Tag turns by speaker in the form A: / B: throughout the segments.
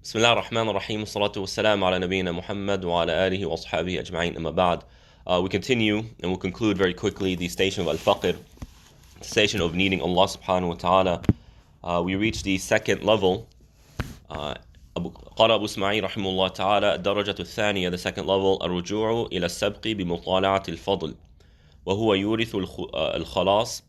A: بسم الله الرحمن الرحيم والصلاة والسلام على نبينا محمد وعلى آله وأصحابه أجمعين أما بعد. We continue and we'll conclude very quickly the station of al-faqr, the station of needing Allah subhanahu wa ta'ala. We reached the second level. قال أبو إسماعيل رحمه الله تعالى الدرجة الثانية, the second level, الرجوع إلى السبق بمطالعة الفضل وهو يورث الخلاص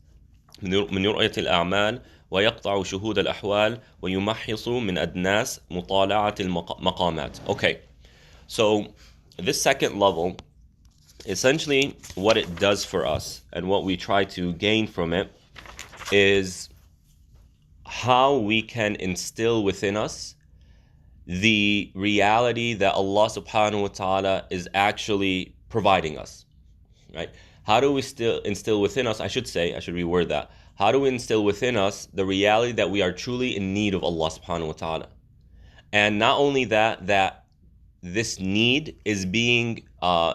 A: من رؤية الأعمال ويقطع شهود الأحوال ويمحص من أدناس مطالعة المقامات. Okay, so this second level, essentially what it does for us and what we try to gain from it is how we can instill within us the reality that Allah subhanahu wa ta'ala is actually providing us, right? How do we still instill within us, I should reword that. How do we instill within us the reality that we are truly in need of Allah subhanahu wa ta'ala? And not only that this need is being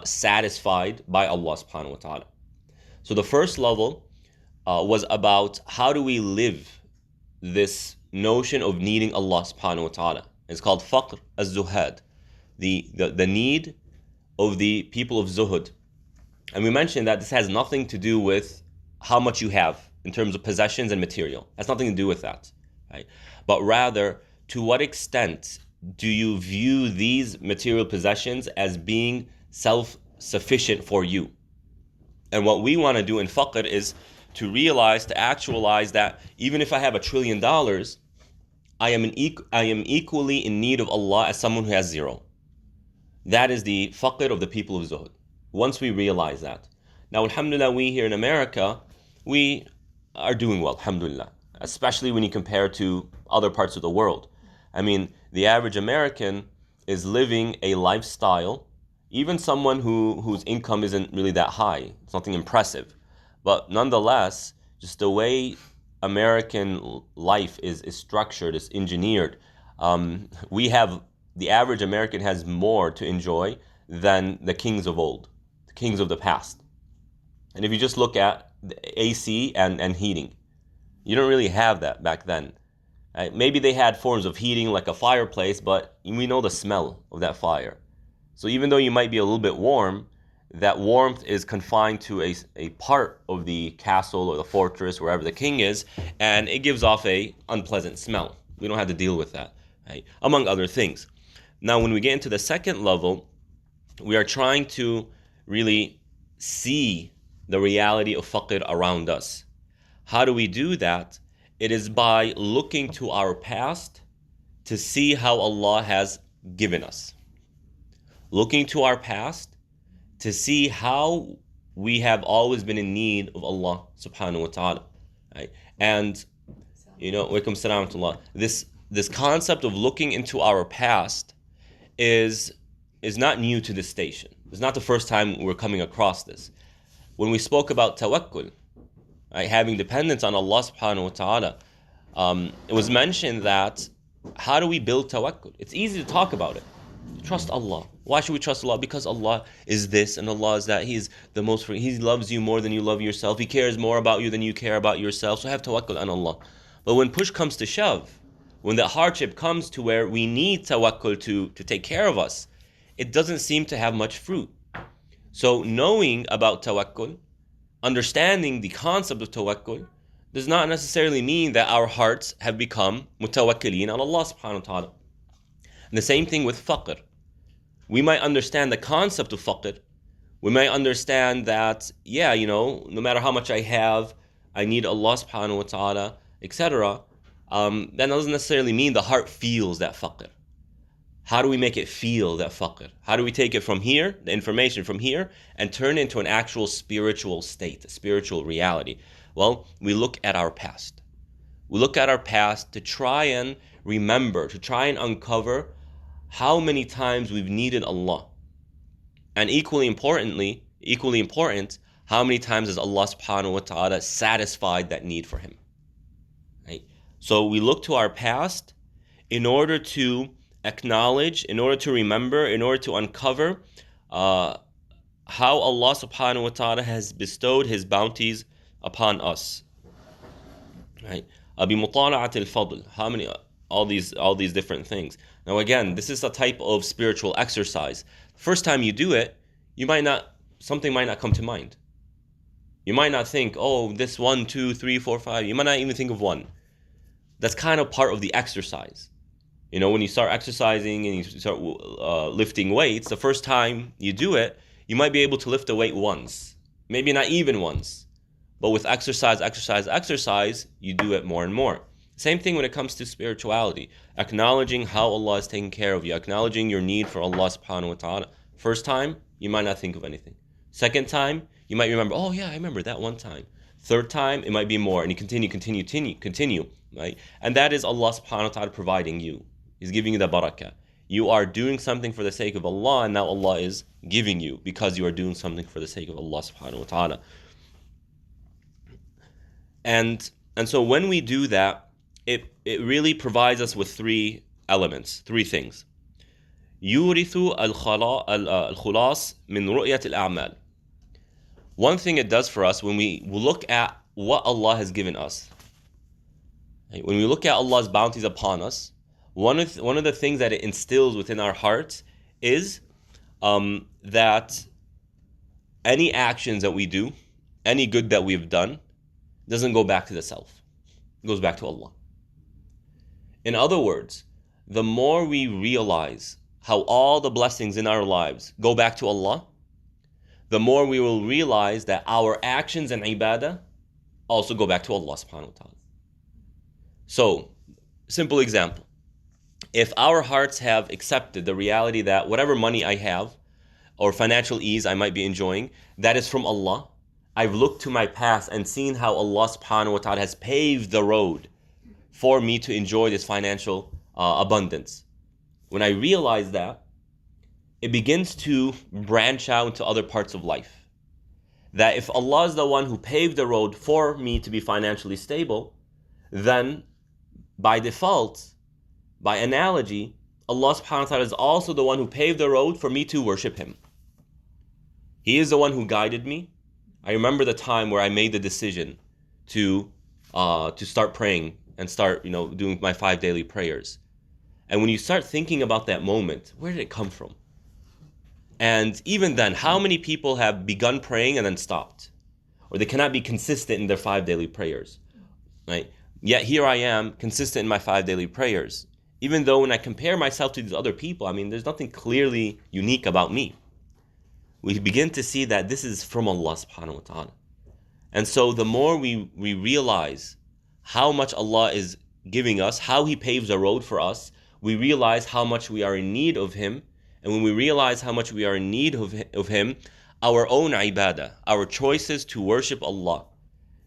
A: satisfied by Allah subhanahu wa ta'ala. So the first level was about how do we live this notion of needing Allah subhanahu wa ta'ala. It's called faqr az-zuhad, the need of the people of zuhud. And we mentioned that this has nothing to do with how much you have in terms of possessions and material. It has nothing to do with that, right? But rather, to what extent do you view these material possessions as being self-sufficient for you? And what we want to do in faqr is to realize, to actualize that even if I have $1 trillion, I am equally in need of Allah as someone who has zero. That is the faqr of the people of zuhud. Once we realize that. Now, alhamdulillah, we here in America, we are doing well, alhamdulillah, especially when you compare to other parts of the world. I mean, the average American is living a lifestyle, even someone whose income isn't really that high, it's nothing impressive. But nonetheless, just the way American life is structured, is engineered, the average American has more to enjoy than the kings of old, the kings of the past. And if you just look at the AC and heating, you don't really have that back then. Right? Maybe they had forms of heating like a fireplace, but we know the smell of that fire. So even though you might be a little bit warm, that warmth is confined to a part of the castle or the fortress, wherever the king is, and it gives off a unpleasant smell. We don't have to deal with that, right? Among other things. Now, when we get into the second level, we are trying to really see the reality of faqr around us. How do we do that? It is by looking to our past to see how Allah has given us. Looking to our past to see how we have always been in need of Allah subhanahu wa ta'ala. Right? And, walaikum salam wa rahmatullah, this concept of looking into our past is not new to this station. It's not the first time we're coming across this. When we spoke about tawakkul, right, having dependence on Allah subhanahu wa ta'ala, it was mentioned that how do we build tawakkul? It's easy to talk about it. Trust Allah. Why should we trust Allah? Because Allah is this and Allah is that. He's the most. He loves you more than you love yourself. He cares more about you than you care about yourself. So have tawakkul on Allah. But when push comes to shove, when the hardship comes to where we need tawakkul to take care of us, it doesn't seem to have much fruit. So knowing about tawakkul, understanding the concept of tawakkul, does not necessarily mean that our hearts have become mutawakkilin on Allah subhanahu wa ta'ala. And the same thing with faqr. We might understand the concept of faqr. We might understand that, no matter how much I have, I need Allah subhanahu wa ta'ala, etc. That doesn't necessarily mean the heart feels that faqr. How do we make it feel that faqr? How do we take it from here, the information from here, and turn it into an actual spiritual state, a spiritual reality? Well, we look at our past. We look at our past to try and remember, to try and uncover how many times we've needed Allah. And equally important, how many times has Allah subhanahu wa ta'ala satisfied that need for him? Right? So we look to our past in order to acknowledge, in order to remember, in order to uncover how Allah subhanahu wa ta'ala has bestowed his bounties upon us. Right? بِمُطَالَعَةِ الْفَضْلِ. all these different things. Now again, this is a type of spiritual exercise. First time you do it, something might not come to mind. You might not think, oh, this 1, 2, 3, 4, 5. You might not even think of one. That's kind of part of the exercise. When you start exercising and you start lifting weights, the first time you do it, you might be able to lift a weight once, maybe not even once. But with exercise, you do it more and more. Same thing when it comes to spirituality. Acknowledging how Allah is taking care of you, acknowledging your need for Allah subhanahu wa ta'ala. First time, you might not think of anything. Second time, you might remember, oh yeah, I remember that one time. Third time, it might be more, and you continue, right? And that is Allah subhanahu wa ta'ala providing you. He's giving you the barakah. You are doing something for the sake of Allah, and now Allah is giving you because you are doing something for the sake of Allah subhanahu wa ta'ala. And so when we do that, it really provides us with three things. يورث الخلاص من رؤية الأعمال. One thing it does for us when we look at what Allah has given us, when we look at Allah's bounties upon us, one of the things that it instills within our hearts is that any actions that we do, any good that we've done, doesn't go back to the self. It goes back to Allah. In other words, the more we realize how all the blessings in our lives go back to Allah, the more we will realize that our actions and ibadah also go back to Allah subhanahu wa ta'ala. So, simple example. If our hearts have accepted the reality that whatever money I have or financial ease I might be enjoying, that is from Allah. I've looked to my past and seen how Allah subhanahu wa ta'ala has paved the road for me to enjoy this financial abundance. When I realize that, it begins to branch out into other parts of life. That if Allah is the one who paved the road for me to be financially stable, then by default, by analogy, Allah subhanahu wa ta'ala is also the one who paved the road for me to worship Him. He is the one who guided me. I remember the time where I made the decision to start praying and start doing my 5 daily prayers. And when you start thinking about that moment, where did it come from? And even then, how many people have begun praying and then stopped? Or they cannot be consistent in their 5 daily prayers, right? Yet here I am, consistent in my 5 daily prayers. Even though when I compare myself to these other people, there's nothing clearly unique about me. We begin to see that this is from Allah subhanahu wa ta'ala. And so the more we realize how much Allah is giving us, how He paves a road for us, we realize how much we are in need of Him. And when we realize how much we are in need of Him, our own ibadah, our choices to worship Allah,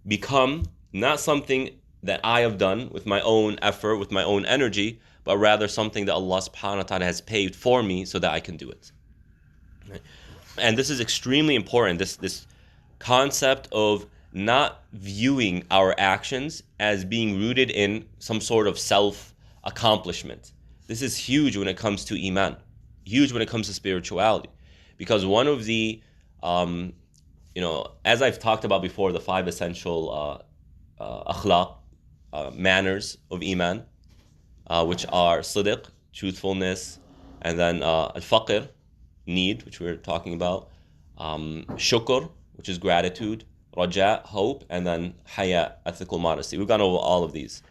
A: become not something that I have done with my own effort, with my own energy, but rather something that Allah subhanahu wa ta'ala has paved for me so that I can do it. Right? And this is extremely important, this concept of not viewing our actions as being rooted in some sort of self-accomplishment. This is huge when it comes to Iman, huge when it comes to spirituality. Because one of the, as I've talked about before, the 5 essential akhlaq, manners of Iman, which are sidq, truthfulness, and then al-faqr, need, which we're talking about, shukr, which is gratitude, raja, hope, and then haya, ethical modesty. We've gone over all of these.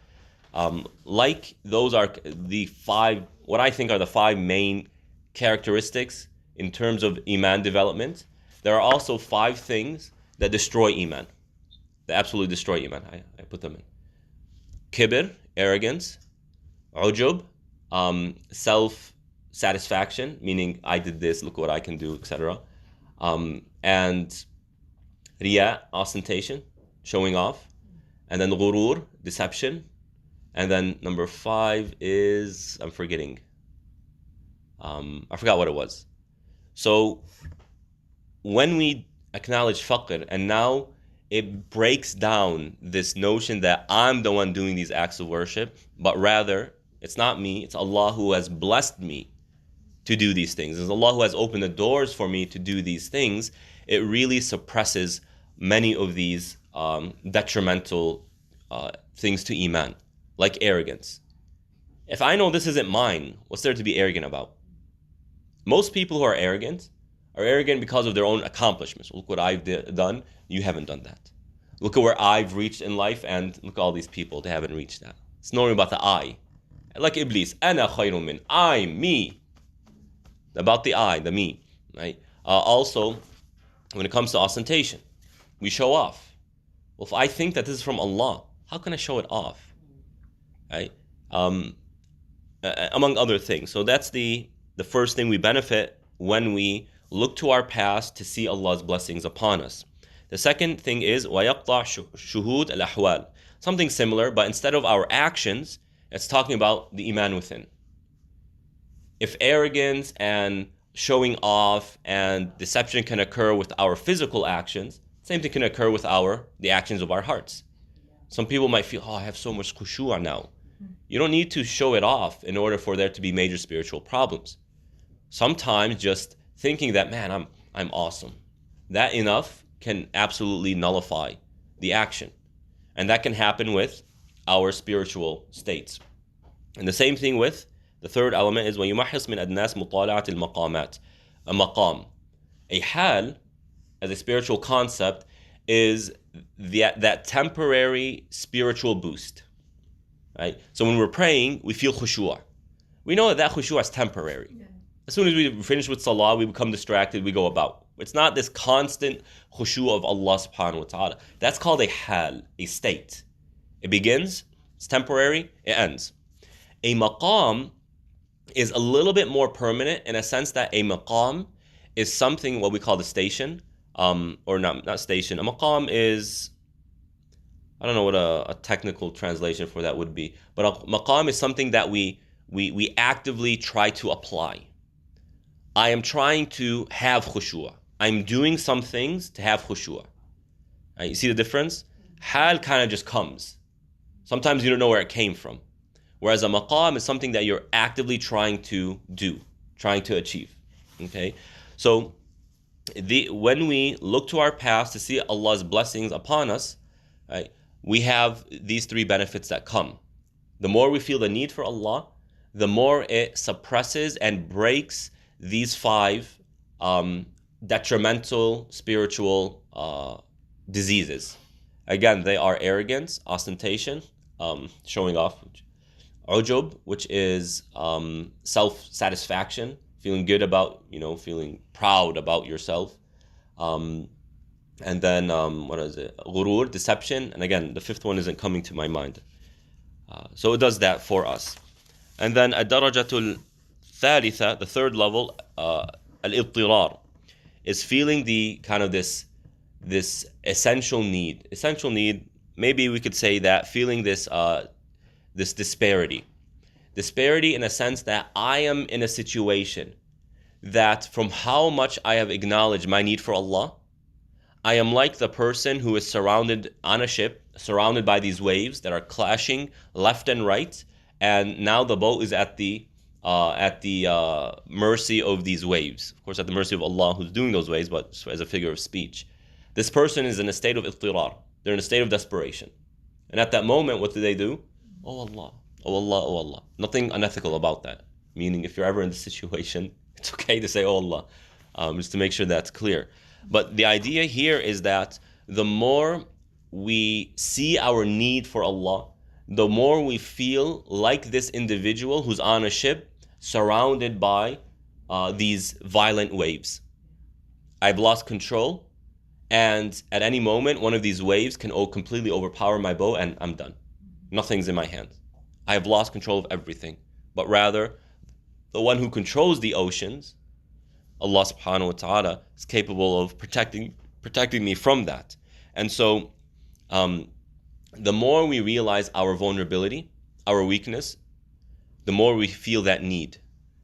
A: Those are the 5, what I think are the 5 main characteristics in terms of Iman development. There are also 5 things that destroy Iman, that absolutely destroy Iman. I put them in. Kibr, arrogance, ujub, self-satisfaction, meaning I did this, look what I can do, etc. And riya, ostentation, showing off. And then ghurur, deception. And then number 5 is, I'm forgetting. I forgot what it was. So when we acknowledge faqr, and now it breaks down this notion that I'm the one doing these acts of worship, but rather it's not me, it's Allah who has blessed me to do these things. It's Allah who has opened the doors for me to do these things. It really suppresses many of these detrimental things to Iman, like arrogance. If I know this isn't mine, what's there to be arrogant about? Most people who are arrogant because of their own accomplishments. Look what I've done, you haven't done that. Look at where I've reached in life, and look at all these people, they haven't reached that. It's normally about the I. Like Iblis, ana khayrun min, I, me. About the I, the me, right? Also, when it comes to ostentation, we show off. Well, if I think that this is from Allah, how can I show it off? Right? Among other things. So that's the first thing we benefit when we look to our past to see Allah's blessings upon us. The second thing is وَيَقْطَعْ شُهُودَ الْأَحْوَالِ. Something similar, but instead of our actions, it's talking about the Iman within. If arrogance and showing off and deception can occur with our physical actions, same thing can occur with the actions of our hearts. Some people might feel, I have so much khushu' now. You don't need to show it off in order for there to be major spiritual problems. Sometimes just thinking that, man, I'm awesome, that enough can absolutely nullify the action. And that can happen with our spiritual states. And the same thing with the third element is وَيُمَحِّصْ مِنْ أَدْنَاسِ مُطَالَعَةِ الْمَقَامَاتِ. A maqam. A hal, as a spiritual concept, is that temporary spiritual boost. Right? So when we're praying, we feel khushu'. We know that khushu' is temporary. Yeah. As soon as we finish with salah, we become distracted, we go about. It's not this constant khushu' of Allah subhanahu wa ta'ala. That's called a hal, a state. It begins, it's temporary, it ends. A maqam is a little bit more permanent in a sense that a maqam is something, what we call the station, or not station. A maqam is, I don't know what a technical translation for that would be, but a maqam is something that we actively try to apply. I am trying to have khushu'. I'm doing some things to have khushu'. Right? You see the difference? Hal kind of just comes. Sometimes you don't know where it came from. Whereas a maqam is something that you're actively trying to do, trying to achieve. Okay? So when we look to our past to see Allah's blessings upon us, right, we have these three benefits that come. The more we feel the need for Allah, the more it suppresses and breaks these five detrimental spiritual diseases. Again, they are arrogance, ostentation, showing off, ujub, which is self-satisfaction, feeling good about, feeling proud about yourself. And then, what is it? Ghurur, deception. And again, the fifth one isn't coming to my mind. So it does that for us. And then, ad-darajatul thalitha, the third level, al-idtirar, is feeling the kind of this essential need. Essential need, maybe we could say that, feeling this disparity. Disparity in a sense that I am in a situation that from how much I have acknowledged my need for Allah, I am like the person who is surrounded on a ship, surrounded by these waves that are clashing left and right, and now the boat is at the mercy of these waves. Of course, at the mercy of Allah who's doing those waves, but as a figure of speech. This person is in a state of ittirar. They're in a state of desperation. And at that moment, what do? Oh Allah, oh Allah, oh Allah. Nothing unethical about that. Meaning, if you're ever in this situation, it's okay to say, oh Allah, just to make sure that's clear. But the idea here is that the more we see our need for Allah, the more we feel like this individual who's on a ship surrounded by these violent waves. I've lost control, and at any moment, one of these waves can completely overpower my boat, and I'm done. Nothing's in my hands. I have lost control of everything. But rather, the one who controls the oceans, Allah subhanahu wa ta'ala, is capable of protecting me from that. And so, the more we realize our vulnerability, our weakness, the more we feel that need.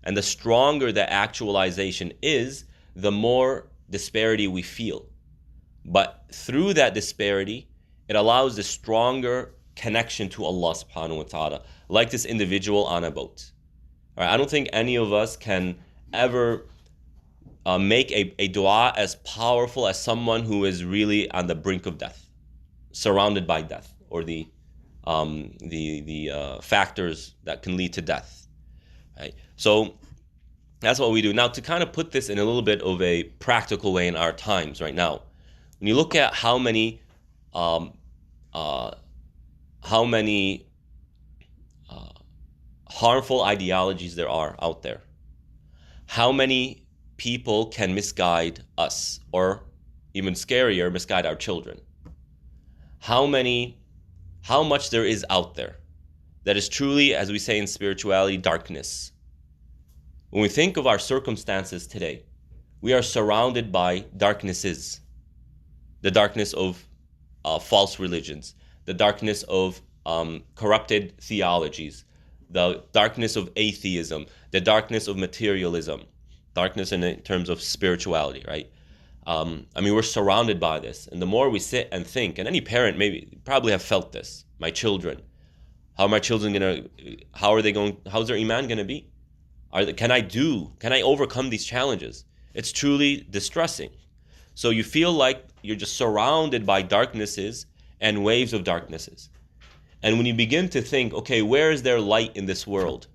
A: And the stronger that actualization is, the more disparity we feel. But through that disparity, it allows a stronger connection to Allah subhanahu wa ta'ala, like this individual on a boat. All right, I don't think any of us can ever make a dua as powerful as someone who is really on the brink of death, surrounded by death, or the the factors that can lead to death. Right? So that's what we do. Now, to kind of put this in a little bit of a practical way in our times right now, when you look at how many harmful ideologies there are out there, how many people can misguide us, or even scarier, misguide our children, how much there is out there that is truly, as we say in spirituality, darkness. When we think of our circumstances today, we are surrounded by darknesses. The darkness of false religions, the darkness of corrupted theologies, the darkness of atheism, the darkness of materialism, darkness in terms of spirituality, right? We're surrounded by this. And the more we sit and think, and any parent probably have felt this, my children, how's their Iman gonna be? Can I overcome these challenges? It's truly distressing. So you feel like you're just surrounded by darknesses and waves of darknesses. And when you begin to think, okay, where is there light in this world?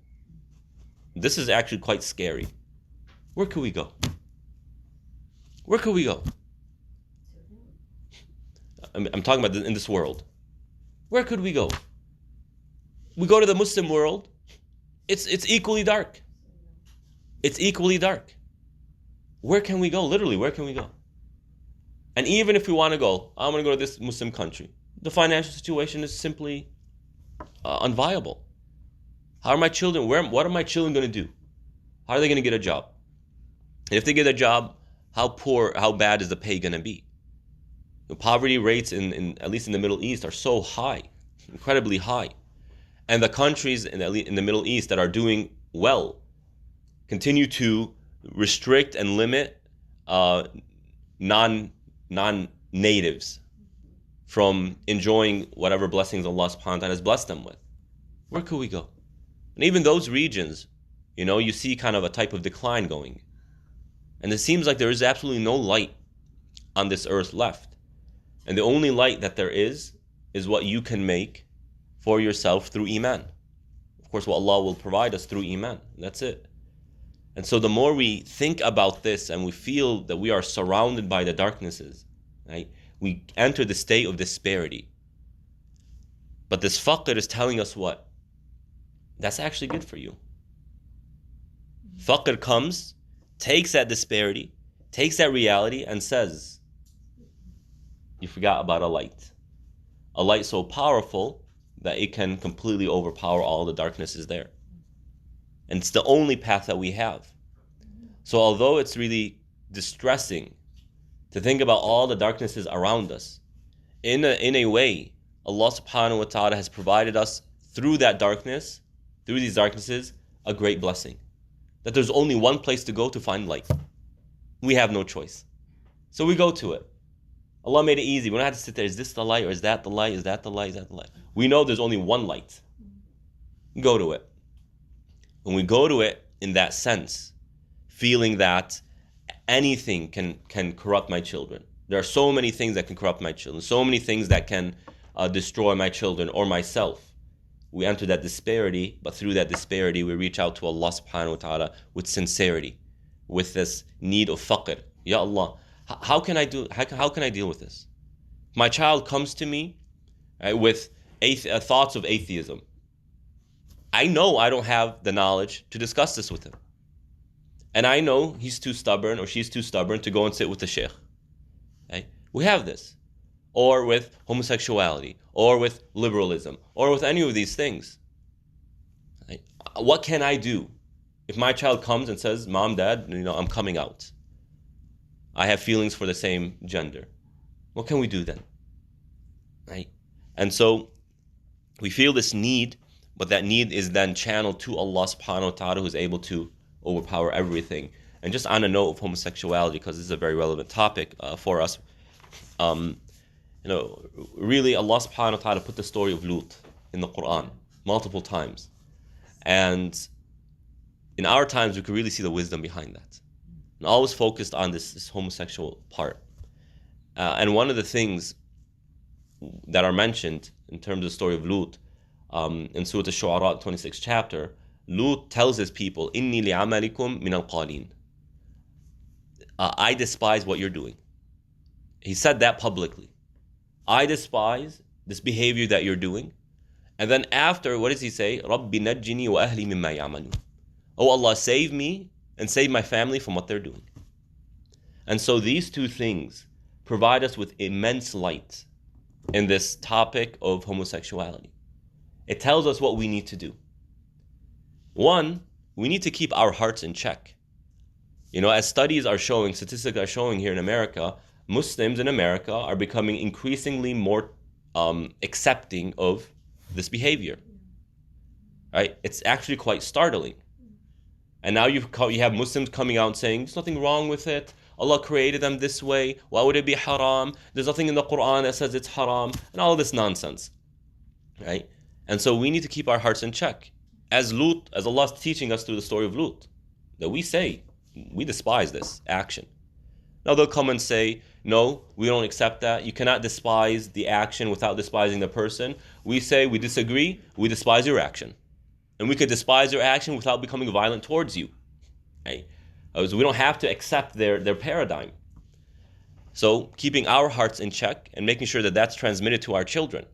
A: This is actually quite scary. Where could we go? Where could we go? I'm talking about in this world. Where could we go? We go to the Muslim world. It's equally dark. It's equally dark. Where can we go? Literally, where can we go? And even if we want to go, I'm going to go to this Muslim country. The financial situation is simply unviable. How are my children? What are my children going to do? How are they going to get a job? And if they get a job, how bad is the pay going to be? The poverty rates in at least in the Middle East are so high, incredibly high. And the countries in the Middle East that are doing well continue to restrict and limit non-natives from enjoying whatever blessings Allah subhanahu wa ta'ala has blessed them with. Where could we go? And even those regions, you see kind of a type of decline going. And it seems like there is absolutely no light on this earth left. And the only light that there is what you can make for yourself through Iman. Of course, what Allah will provide us through Iman. That's it. And so the more we think about this and we feel that we are surrounded by the darknesses, right, we enter the state of disparity. But this faqr is telling us what? That's actually good for you. Faqr comes, takes that disparity, takes that reality and says, you forgot about a light. A light so powerful that it can completely overpower all the darknesses there. And it's the only path that we have. So although it's really distressing to think about all the darknesses around us, in a way, Allah subhanahu wa ta'ala has provided us through that darkness, through these darknesses, a great blessing. That there's only one place to go to find light. We have no choice. So we go to it. Allah made it easy. We don't have to sit there, is this the light, or is that the light, is that the light, is that the light? We know there's only one light. Go to it. When we go to it in that sense, feeling that anything can corrupt my children. There are so many things that can corrupt my children, so many things that can destroy my children or myself. We enter that disparity, but through that disparity, we reach out to Allah subhanahu wa ta'ala with sincerity, with this need of faqr. Ya Allah, how can I deal with this? My child comes to me with thoughts of atheism. I know I don't have the knowledge to discuss this with him. And I know he's too stubborn or she's too stubborn to go and sit with the sheikh. Okay? We have this. Or with homosexuality, or with liberalism, or with any of these things. Okay? What can I do if my child comes and says, Mom, Dad, I'm coming out. I have feelings for the same gender. What can we do then? Right? And so we feel this need, but that need is then channeled to Allah subhanahu wa ta'ala, who is able to overpower everything. And just on a note of homosexuality, because this is a very relevant topic for us, really Allah subhanahu wa ta'ala put the story of Lut in the Quran multiple times. And in our times, we could really see the wisdom behind that. And always focused on this homosexual part. And one of the things that are mentioned in terms of the story of Lut, in Surah Al-Shu'ara, 26th chapter, Lut tells his people, "Inni li'amalikum min al-qalin." I despise what you're doing. He said that publicly. I despise this behavior that you're doing. And then after, what does he say? "Rabbi najjini wa ahli mimma ya'malun." Oh Allah, save me and save my family from what they're doing. And so these two things provide us with immense light in this topic of homosexuality. It tells us what we need to do. One, we need to keep our hearts in check. As studies are showing, statistics are showing here in America, Muslims in America are becoming increasingly more accepting of this behavior. Right? It's actually quite startling. And now you have Muslims coming out and saying, there's nothing wrong with it. Allah created them this way. Why would it be haram? There's nothing in the Quran that says it's haram. And all this nonsense. Right? And so we need to keep our hearts in check. As Allah is teaching us through the story of Lut, that we say, we despise this action. Now they'll come and say, no, we don't accept that. You cannot despise the action without despising the person. We say, we disagree, we despise your action. And we could despise your action without becoming violent towards you. Right? So we don't have to accept their paradigm. So keeping our hearts in check and making sure that that's transmitted to our children,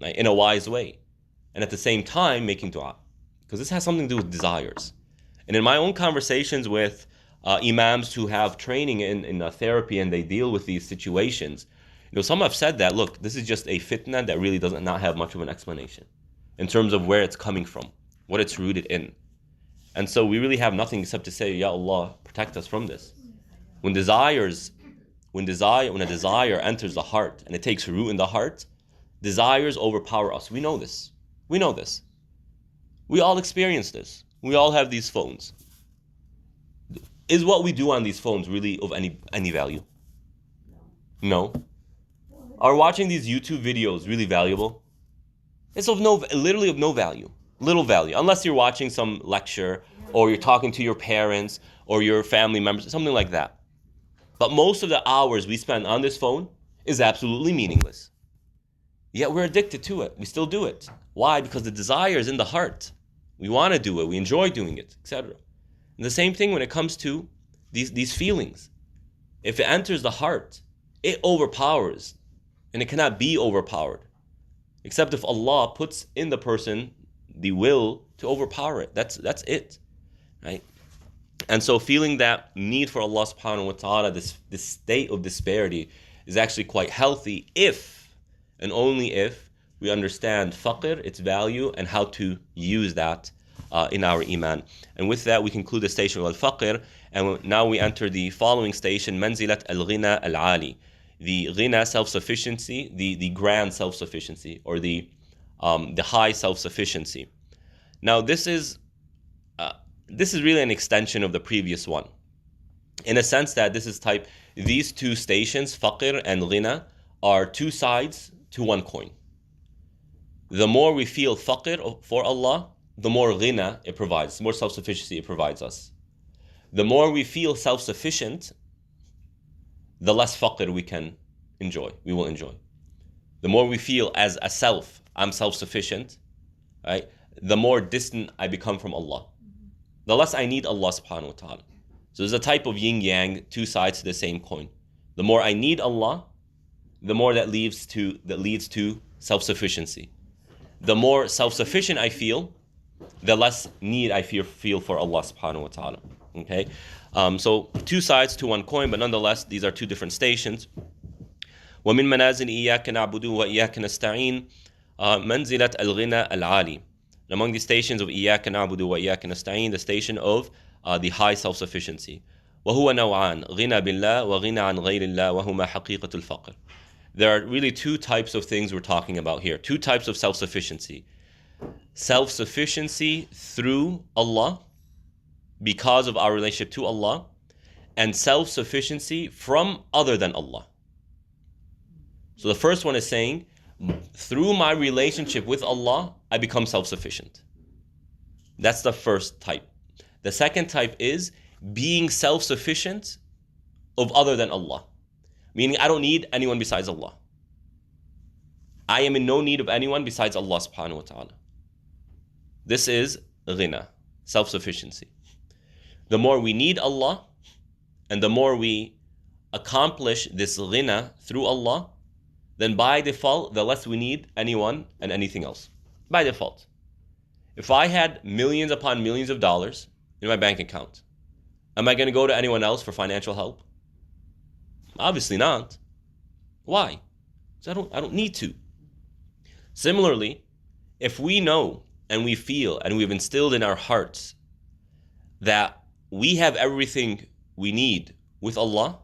A: right, in a wise way. And at the same time, making dua. Because this has something to do with desires. And in my own conversations with imams who have training in therapy and they deal with these situations, some have said that, look, this is just a fitna that really does not have much of an explanation in terms of where it's coming from, what it's rooted in. And so we really have nothing except to say, Ya Allah, protect us from this. When a desire enters the heart and it takes root in the heart, desires overpower us. We know this. We all experience this. We all have these phones. Is what we do on these phones really of any value? No. Are watching these YouTube videos really valuable? It's literally of no value. Little value. Unless you're watching some lecture or you're talking to your parents or your family members, something like that. But most of the hours we spend on this phone is absolutely meaningless. Yet we're addicted to it. We still do it. Why? Because the desire is in the heart. We want to do it. We enjoy doing it, etc. And the same thing when it comes to these feelings. If it enters the heart, it overpowers. And it cannot be overpowered. Except if Allah puts in the person the will to overpower it. That's it. Right? And so feeling that need for Allah subhanahu wa ta'ala, this state of disparity, is actually quite healthy if and only if we understand faqr, its value, and how to use that in our iman. And with that, we conclude the station of al-faqr, and now we enter the following station, manzilat al-ghina al-ali, the ghina, self-sufficiency, the grand self-sufficiency, or the high self-sufficiency. Now, this is really an extension of the previous one, in a sense that these two stations, faqr and ghina, are two sides to one coin. The more we feel faqr for Allah, the more ghina it provides, the more self-sufficiency it provides us. The more we feel self-sufficient, the less faqr we will enjoy. The more we feel as a self, I'm self-sufficient, right? The more distant I become from Allah. The less I need Allah subhanahu wa ta'ala. So there's a type of yin-yang, two sides to the same coin. The more I need Allah, the more that leads to self-sufficiency. The more self-sufficient I feel, the less need I feel for Allah subhanahu wa ta'ala. Okay? So two sides to one coin, but nonetheless, these are two different stations. وَمِن manazil iyyaka na'budu wa iyyaka nasta'een manzilat al-ghina al-ali. Among the stations of iyyaka na'budu wa iyyaka nasta'een, the station of the high self-sufficiency. وَهُوَ نَوْعَانِ غِنَى بِاللَّهِ وَغِنَى عَنْ غَيْرِ اللَّهِ وَهُمَا حَقِيقَةُ الْفَقْرِ. There are really two types of things we're talking about here. Two types of self-sufficiency. Self-sufficiency through Allah, because of our relationship to Allah, and self-sufficiency from other than Allah. So the first one is saying, through my relationship with Allah, I become self-sufficient. That's the first type. The second type is being self-sufficient of other than Allah. Meaning I don't need anyone besides Allah. I am in no need of anyone besides Allah subhanahu wa ta'ala. This is ghina, self-sufficiency. The more we need Allah, and the more we accomplish this ghina through Allah, then by default, the less we need anyone and anything else. By default. If I had millions upon millions of dollars in my bank account, am I going to go to anyone else for financial help? Obviously not. Why? Because I don't need to. Similarly, if we know and we feel and we've instilled in our hearts that we have everything we need with Allah,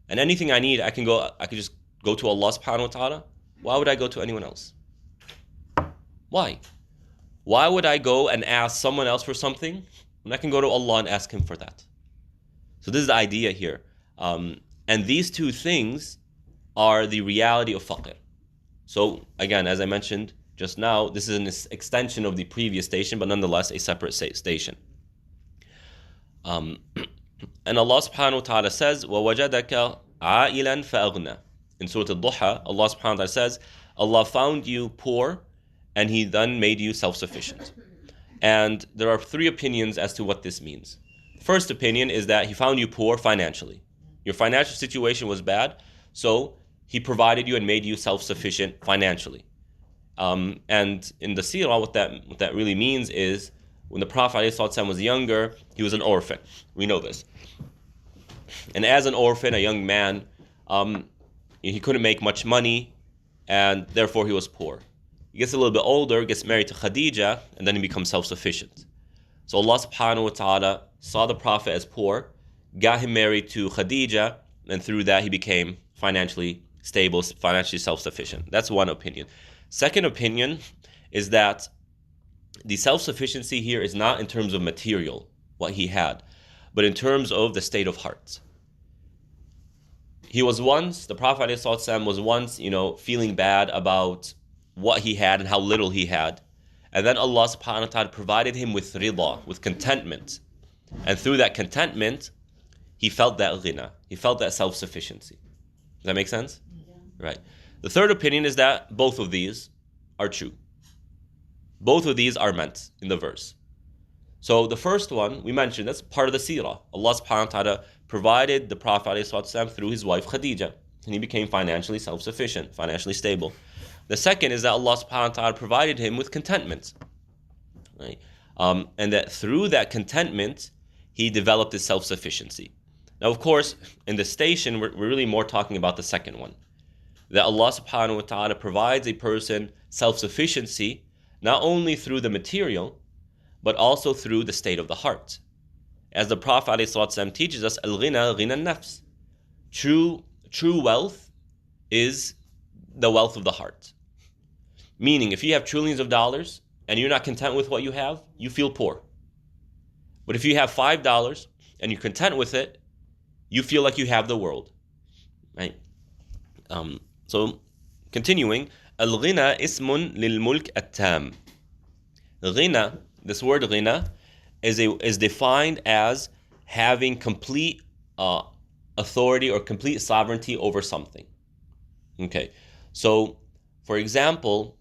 A: and anything I need, I can just go to Allah subhanahu wa ta'ala, why would I go to anyone else? Why? Why would I go and ask someone else for something when I can go to Allah and ask Him for that? So this is the idea here. And these two things are the reality of faqr. So again, as I mentioned just now, this is an extension of the previous station, but nonetheless a separate station. And Allah subhanahu wa ta'ala says, وَوَجَدَكَ عَائِلًا فَأَغْنَى. In Surah Al-Duha, Allah subhanahu wa ta'ala says, Allah found you poor and He then made you self-sufficient. And there are three opinions as to what this means. The first opinion is that He found you poor financially. Your financial situation was bad, so He provided you and made you self-sufficient financially. And in the seerah, what that really means is, when the Prophet ﷺ was younger, he was an orphan. We know this. And as an orphan, a young man, he couldn't make much money, and therefore he was poor. He gets a little bit older, gets married to Khadija, and then he becomes self-sufficient. So Allah subhanahu wa ta'ala saw the Prophet as poor, got him married to Khadija, and through that he became financially stable, financially self-sufficient. That's one opinion. Second opinion is that the self-sufficiency here is not in terms of material, what he had, but in terms of the state of heart. The Prophet ﷺ was once, feeling bad about what he had and how little he had. And then Allah subhanahu wa ta'ala provided him with rida, with contentment. And through that contentment, he felt that ghina, he felt that self-sufficiency. Does that make sense? Yeah. Right. The third opinion is that both of these are true. Both of these are meant in the verse. So the first one, we mentioned, that's part of the seerah. Allah subhanahu wa ta'ala provided the Prophet ﷺ through his wife Khadija, and he became financially self-sufficient, financially stable. The second is that Allah subhanahu wa ta'ala provided him with contentment. Right? And that through that contentment, he developed his self-sufficiency. Now, of course, in the station, we're really more talking about the second one. That Allah subhanahu wa ta'ala provides a person self-sufficiency not only through the material, but also through the state of the heart. As the Prophet ﷺ teaches us, al-ghina, ghina nafs. True wealth is the wealth of the heart. Meaning, if you have trillions of dollars and you're not content with what you have, you feel poor. But if you have $5 and you're content with it, you feel like you have the world. Right? So, continuing, al-ghina ismun lil-mulk at-tam. Ghina, this word ghina, is defined as having complete authority or complete sovereignty over something. Okay, so for example,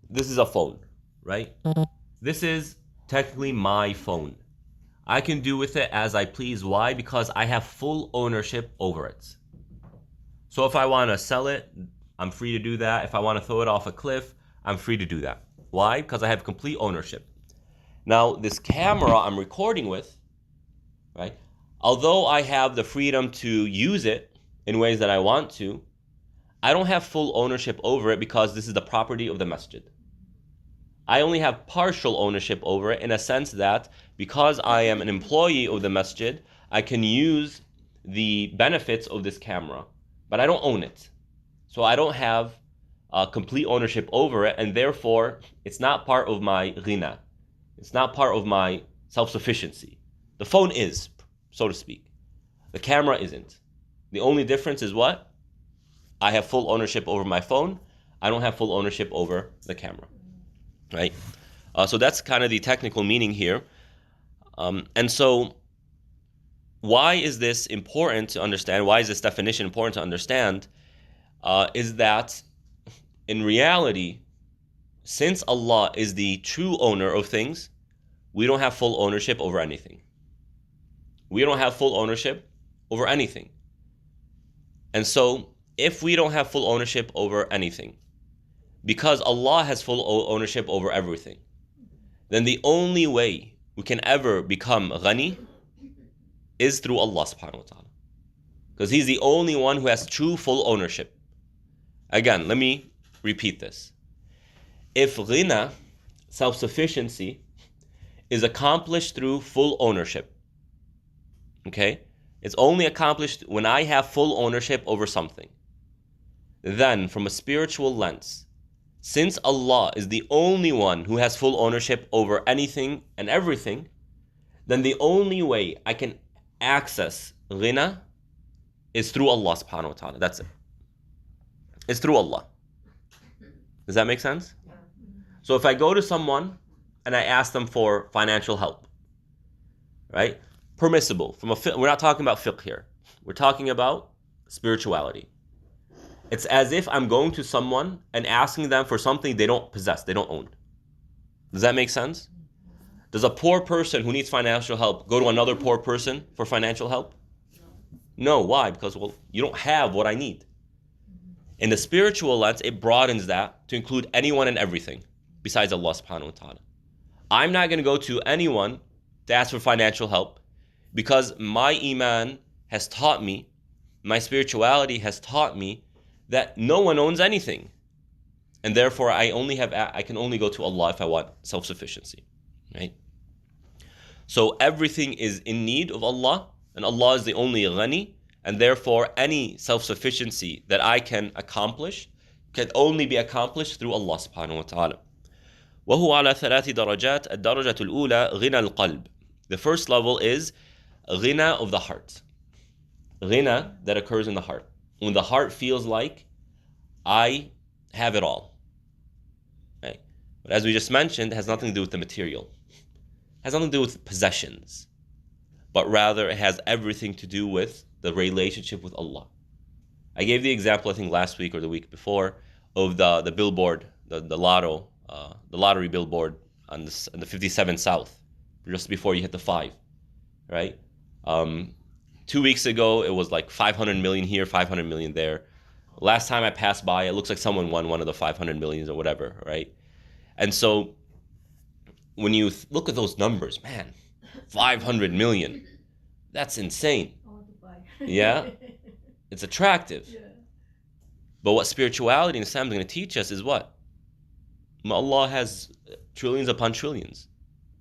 A: this is a phone, right? This is technically my phone. I can do with it as I please. Why? Because I have full ownership over it. So if I want to sell it, I'm free to do that. If I want to throw it off a cliff, I'm free to do that. Why? Because I have complete ownership. Now, this camera I'm recording with, right? Although I have the freedom to use it in ways that I want to, I don't have full ownership over it because this is the property of the masjid. I only have partial ownership over it in a sense that because I am an employee of the masjid, I can use the benefits of this camera, but I don't own it. So I don't have complete ownership over it, and therefore it's not part of my ghina. It's not part of my self-sufficiency. The phone is, so to speak. The camera isn't. The only difference is what? I have full ownership over my phone. I don't have full ownership over the camera. Right? So that's kind of the technical meaning here. And so why is this important to understand? Why is this definition important to understand? Is that in reality, since Allah is the true owner of things, we don't have full ownership over anything. We don't have full ownership over anything. And so, if we don't have full ownership over anything, because Allah has full ownership over everything, then the only way we can ever become ghani is through Allah subhanahu wa ta'ala. Because He's the only one who has true full ownership. Again, let me repeat this. If ghina, self-sufficiency, is accomplished through full ownership, okay? It's only accomplished when I have full ownership over something. Then, from a spiritual lens, since Allah is the only one who has full ownership over anything and everything, then the only way I can access ghina is through Allah subhanahu wa ta'ala. That's it. It's through Allah. Does that make sense? So if I go to someone and I ask them for financial help, right? Permissible. We're not talking about fiqh here. We're talking about spirituality. It's as if I'm going to someone and asking them for something they don't possess, they don't own. Does that make sense? Does a poor person who needs financial help go to another poor person for financial help? No. Why? Because, well, you don't have what I need. In the spiritual lens, it broadens that to include anyone and everything besides Allah subhanahu wa ta'ala. I'm not going to go to anyone to ask for financial help because my Iman has taught me, my spirituality has taught me that no one owns anything. And therefore, I can only go to Allah if I want self-sufficiency, right? So everything is in need of Allah, and Allah is the only ghani, and therefore any self-sufficiency that I can accomplish can only be accomplished through Allah subhanahu wa ta'ala. وهو على ثلاث درجات. الدرجة الأولى غنى القلب. The first level is ghina of the heart. Ghina that occurs in the heart. When the heart feels like I have it all. Right? But as we just mentioned, it has nothing to do with the material. It has nothing to do with possessions. But rather it has everything to do with the relationship with Allah. I gave the example, I think last week or the week before, of the billboard, the lottery billboard on the 57 South, just before you hit the 5, right? 2 weeks ago, it was like 500 million here, 500 million there. Last time I passed by, it looks like someone won one of the 500 millions or whatever, right? And so when you look at those numbers, man, 500 million, that's insane.
B: I want to buy.
A: Yeah? It's attractive.
B: Yeah.
A: But what spirituality in Islam is going to teach us is what? Allah has trillions upon trillions.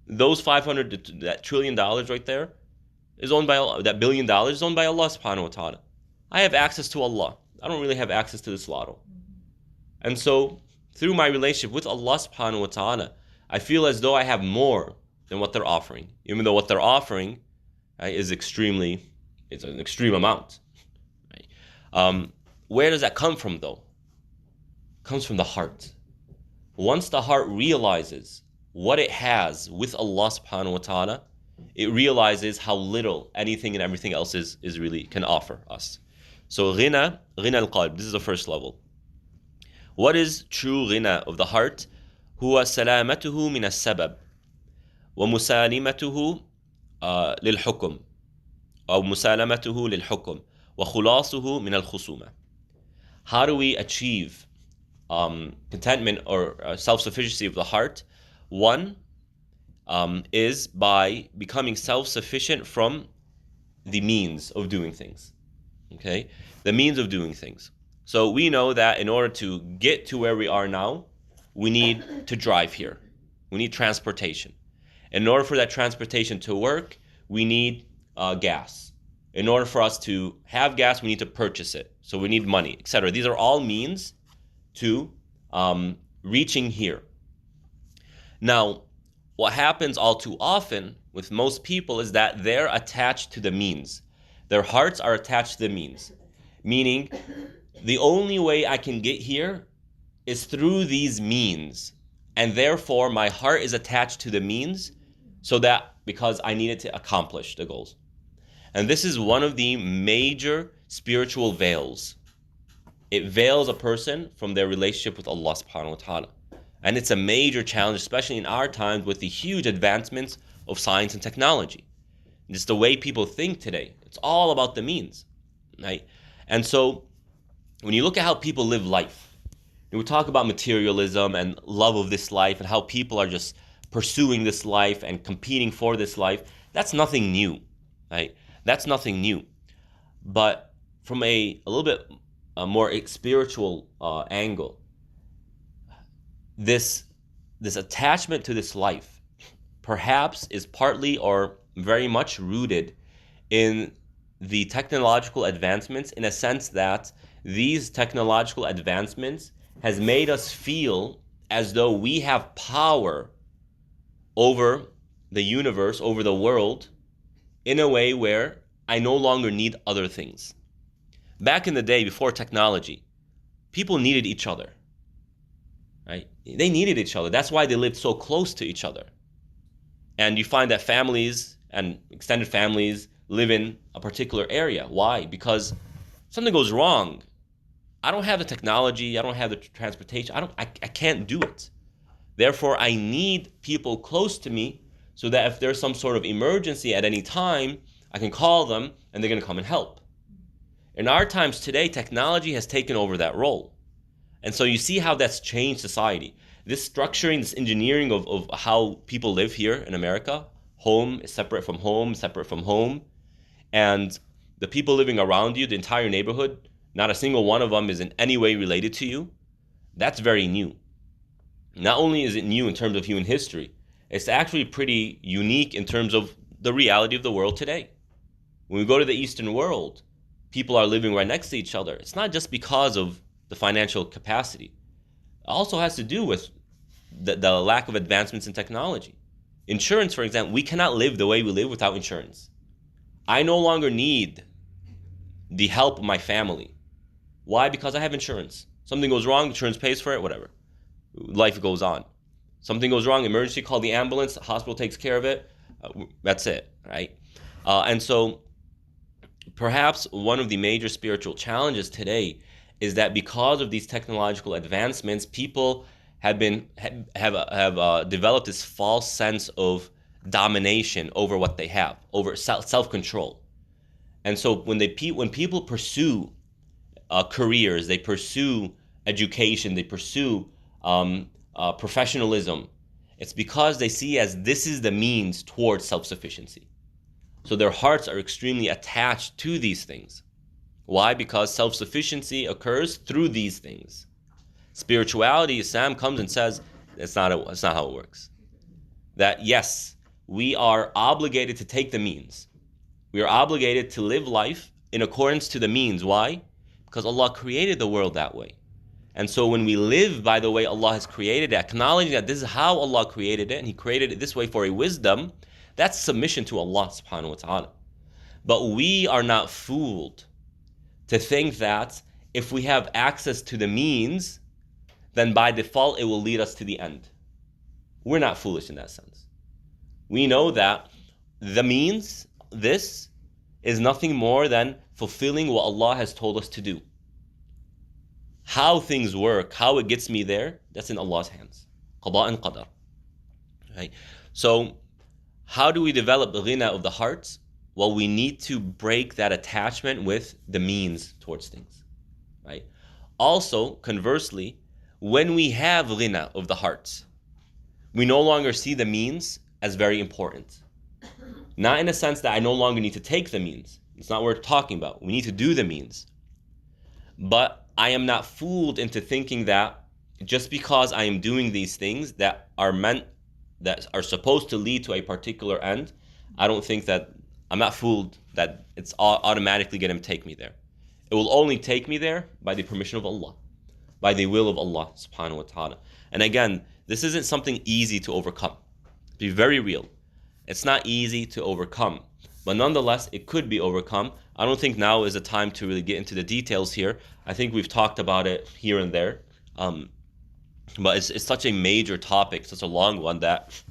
A: Those that $1 trillion right there is owned by Allah. That $1 billion is owned by Allah subhanahu wa ta'ala. I have access to Allah. I don't really have access to this lotto. And so, through my relationship with Allah subhanahu wa ta'ala, I feel as though I have more than what they're offering. Even though what they're offering is it's an extreme amount. Right? Where does that come from though? It comes from the heart. Once the heart realizes what it has with Allah subhanahu wa ta'ala, it realizes how little anything and everything else is really can offer us. So ghina al-qalb, this is the first level. What is true ghina of the heart? هو سلامته من السبب ومسالمته للحكم أو مسالمته للحكم وخلاصه من الخصومة. How do we achieve contentment or self-sufficiency of the heart? One is by becoming self-sufficient from the means of doing things. Okay? The means of doing things. So we know that in order to get to where we are now, we need to drive here. We need transportation. In order for that transportation to work, we need gas. In order for us to have gas, we need to purchase it. So we need money, etc. These are all means to reaching here. Now, what happens all too often with most people is that they're attached to the means. Their hearts are attached to the means. Meaning, the only way I can get here is through these means. And therefore, my heart is attached to the means because I needed to accomplish the goals. And this is one of the major spiritual veils it veils a person from their relationship with Allah subhanahu wa ta'ala. And it's a major challenge, especially in our times with the huge advancements of science and technology. Just the way people think today. It's all about the means, right? And so when you look at how people live life, we talk about materialism and love of this life and how people are just pursuing this life and competing for this life. That's nothing new, right? That's nothing new. But from a little bit more spiritual angle, this attachment to this life perhaps is partly or very much rooted in the technological advancements, in a sense that these technological advancements has made us feel as though we have power over the universe, over the world, in a way where I no longer need other things. Back in the day, before technology, people needed each other, right? They needed each other. That's why they lived so close to each other. And you find that families and extended families live in a particular area. Why? Because something goes wrong. I don't have the technology. I don't have the transportation. I can't do it. Therefore, I need people close to me so that if there's some sort of emergency at any time, I can call them and they're going to come and help. In our times today, technology has taken over that role. And so you see how that's changed society. This structuring, this engineering of how people live here in America, home is separate from home, separate from home. And the people living around you, the entire neighborhood, not a single one of them is in any way related to you. That's very new. Not only is it new in terms of human history, it's actually pretty unique in terms of the reality of the world today. When we go to the Eastern world, people are living right next to each other. It's not just because of the financial capacity. It also has to do with the lack of advancements in technology. Insurance, for example, we cannot live the way we live without insurance. I no longer need the help of my family. Why? Because I have insurance. Something goes wrong, insurance pays for it, whatever. Life goes on. Something goes wrong, emergency, call the ambulance, the hospital takes care of it. That's it, right? And so perhaps one of the major spiritual challenges today is that because of these technological advancements, people have developed this false sense of domination over what they have, over self-control. And so when people pursue careers, they pursue education, they pursue professionalism, it's because they see as this is the means towards self-sufficiency. So their hearts are extremely attached to these things. Why? Because self-sufficiency occurs through these things. Spirituality, Islam comes and says, it's not how it works. That yes, we are obligated to take the means. We are obligated to live life in accordance to the means. Why? Because Allah created the world that way. And so when we live by the way Allah has created it, acknowledging that this is how Allah created it, and He created it this way for a wisdom, that's submission to Allah subhanahu wa ta'ala. But we are not fooled to think that if we have access to the means, then by default it will lead us to the end. We're not foolish in that sense. We know that the means, this, is nothing more than fulfilling what Allah has told us to do. How things work, how it gets me there, that's in Allah's hands. Qada and qadar. Right? So, how do we develop the ghina of the heart? Well, we need to break that attachment with the means towards things. Right? Also, conversely, when we have ghina of the heart, we no longer see the means as very important. Not in a sense that I no longer need to take the means. It's not what we're talking about. We need to do the means. But I am not fooled into thinking that just because I am doing these things that are supposed to lead to a particular end, I don't think that, I'm not fooled that it's automatically going to take me there. It will only take me there by the permission of Allah, by the will of Allah subhanahu wa ta'ala. And again, this isn't something easy to overcome. To be very real. It's not easy to overcome. But nonetheless, it could be overcome. I don't think now is the time to really get into the details here. I think we've talked about it here and there. But it's such a major topic, such a long one that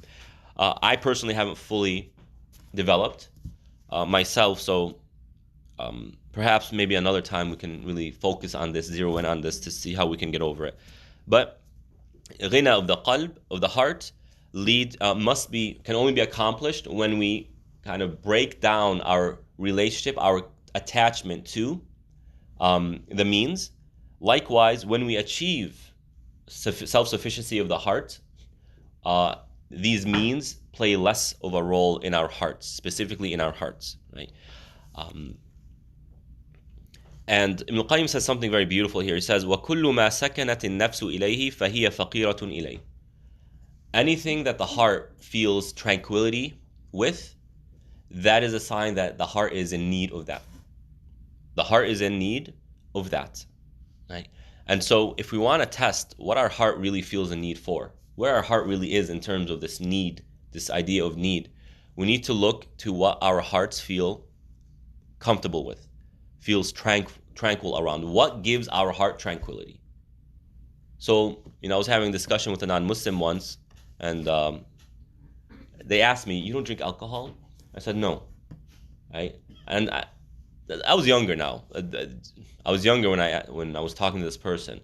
A: I personally haven't fully developed myself. So Perhaps maybe another time we can really focus on this, zero in on this to see how we can get over it. But ghina of the qalb, of the heart, can only be accomplished when we kind of break down our relationship, our attachment to the means. Likewise, when we achieve self-sufficiency of the heart, these means play less of a role in our hearts, specifically in our hearts, right? And Ibn al-Qayyim says something very beautiful here. He says, وَكُلُّ مَا سَكَنَتِ النَّفْسُ إِلَيْهِ فَهِيَ فَقِيرَةٌ إِلَيْهِ. Anything that the heart feels tranquility with, that is a sign that the heart is in need of that. The heart is in need of that, right? And so if we want to test what our heart really feels a need for, where our heart really is in terms of this need, this idea of need, we need to look to what our hearts feel comfortable with, feels tranquil around. What gives our heart tranquility? So, I was having a discussion with a non-Muslim once, and they asked me, "You don't drink alcohol?" I said, "No." Right? And I was younger now. I was younger when I was talking to this person,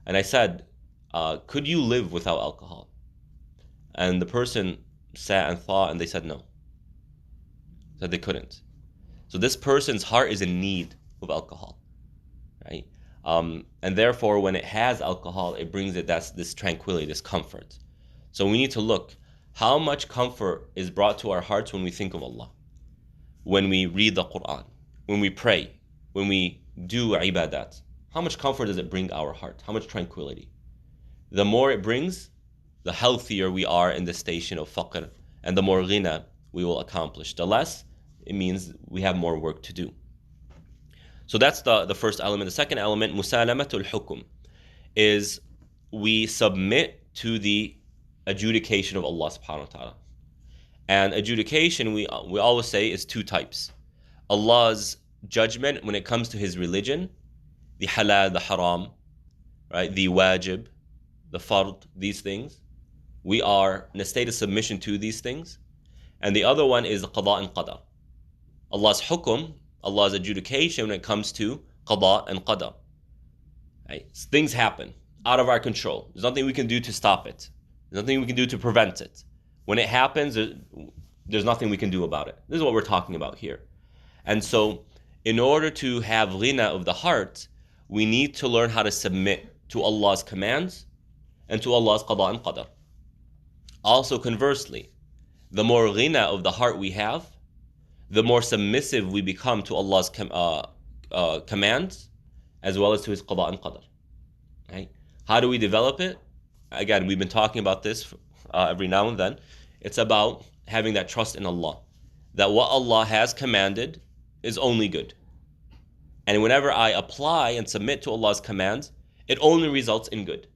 A: and I said, "Could you live without alcohol?" And the person sat and thought, and they said no. Said they couldn't. So this person's heart is in need of alcohol, right? And therefore, when it has alcohol, it brings it this tranquility, this comfort. So we need to look how much comfort is brought to our hearts when we think of Allah, when we read the Quran, when we pray, when we do ibadat. How much comfort does it bring our heart? How much tranquility? The more it brings, the healthier we are in the station of faqr, and the more ghina we will accomplish. The less, it means we have more work to do. So that's the first element. The second element, musalamatul hukum, is we submit to the adjudication of Allah subhanahu wa ta'ala. And adjudication, we always say, is two types. Allah's judgment when it comes to His religion, the halal, the haram, right, the wajib, the fard, these things. We are in a state of submission to these things. And the other one is qada and qadar. Allah's hukum, Allah's adjudication when it comes to qada and qadar. Right? Things happen out of our control. There's nothing we can do to stop it. There's nothing we can do to prevent it. When it happens, there's nothing we can do about it. This is what we're talking about here. And so, in order to have ghina of the heart, we need to learn how to submit to Allah's commands and to Allah's qada and qadar. Also, conversely, the more ghina of the heart we have, the more submissive we become to Allah's commands, as well as to His qada and qadar. Right? How do we develop it? Again, we've been talking about this every now and then. It's about having that trust in Allah, that what Allah has commanded is only good. And whenever I apply and submit to Allah's commands, it only results in good.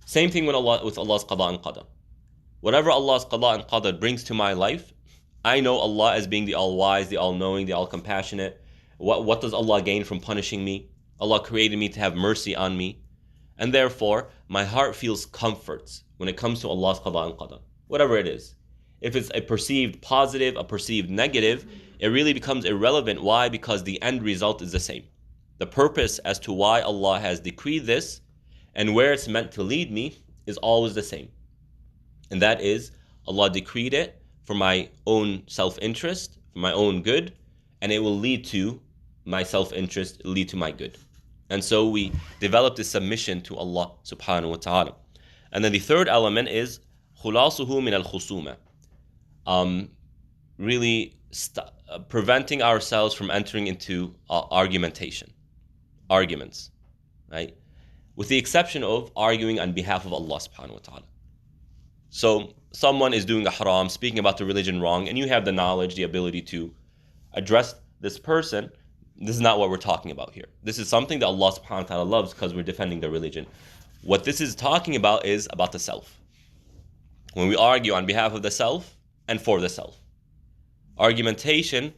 A: Same thing with Allah's qada and qadar. Whatever Allah's qada and qadar brings to my life, I know Allah as being the all-wise, the all-knowing, the all-compassionate. What does Allah gain from punishing me? Allah created me to have mercy on me. And therefore, my heart feels comfort when it comes to Allah's qada and qadar, whatever it is. If it's a perceived positive, a perceived negative, it really becomes irrelevant. Why? Because the end result is the same. The purpose as to why Allah has decreed this and where it's meant to lead me is always the same. And that is, Allah decreed it for my own self-interest, for my own good, and it will lead to my self-interest, lead to my good. And so we develop this submission to Allah subhanahu wa ta'ala. And then the third element is khulasuhu min al-khusuma. Really preventing ourselves from entering into arguments, right? With the exception of arguing on behalf of Allah subhanahu wa ta'ala. So someone is doing a haram, speaking about the religion wrong, and you have the knowledge, the ability to address this person. This is not what we're talking about here. This is something that Allah subhanahu wa ta'ala loves because we're defending the religion. What this is talking about is about the self. When we argue on behalf of the self and for the self. Argumentation